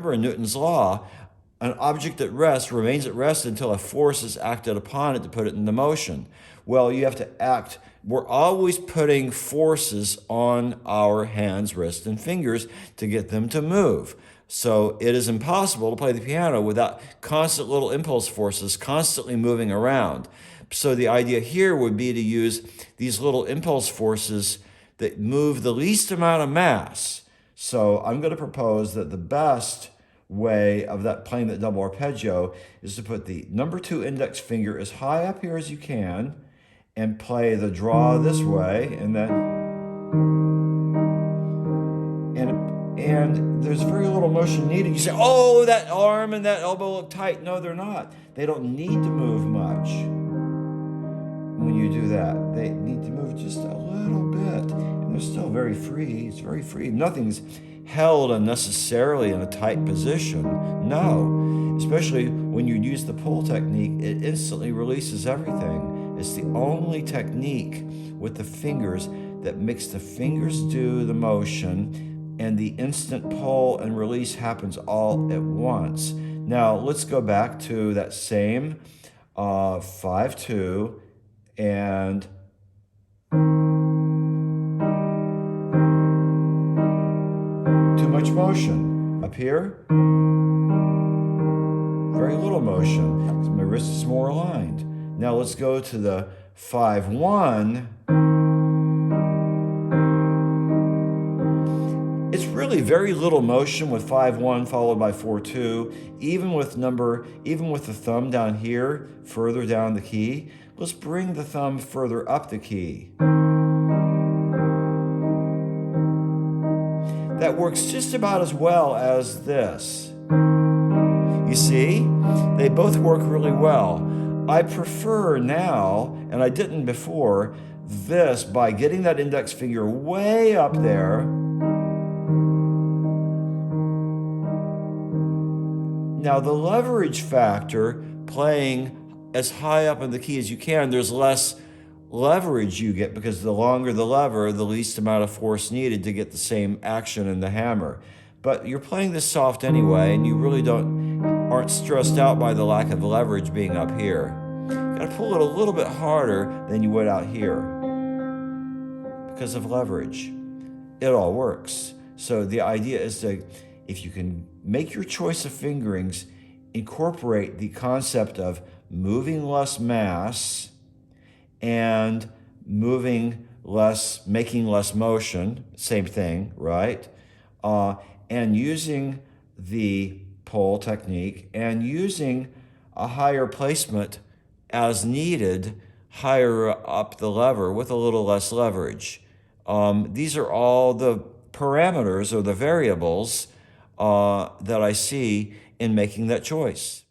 remember in Newton's law, an object at rest remains at rest until a force is acted upon it to put it into motion. Well, you have to act. We're always putting forces on our hands, wrists, and fingers to get them to move. So it is impossible to play the piano without constant little impulse forces constantly moving around. So the idea here would be to use these little impulse forces that move the least amount of mass. So I'm going to propose that the best way of that playing that double arpeggio is to put the number 2 index finger as high up here as you can and play the draw this way, and then and there's very little motion needed. You say, oh, that arm and that elbow look tight. No, they're not. They don't need to move much when you do that. They need to move just a little bit, and they're still very free. It's very free. Nothing's held unnecessarily in a tight position. No, especially when you use the pull technique, it instantly releases everything. It's the only technique with the fingers that makes the fingers do the motion, and the instant pull and release happens all at once. Now let's go back to that same 5-2 and too much motion up here. Very little motion because my wrist is more aligned. Now let's go to the 5-1. It's really very little motion with 5-1 followed by 4-2. Even with the thumb down here, further down the key. Let's bring the thumb further up the key. That works just about as well as this. You see, they both work really well. I prefer now, and I didn't before, this by getting that index finger way up there. Now the leverage factor, playing as high up in the key as you can, there's less leverage you get because the longer the lever, the least amount of force needed to get the same action in the hammer. But you're playing this soft anyway, and you really aren't stressed out by the lack of leverage being up here. You gotta pull it a little bit harder than you would out here because of leverage. It all works. So the idea is to, if you can make your choice of fingerings, incorporate the concept of moving less mass and making less motion, same thing, right? And using the pull technique and using a higher placement as needed, higher up the lever with a little less leverage. These are all the parameters or the variables that I see in making that choice.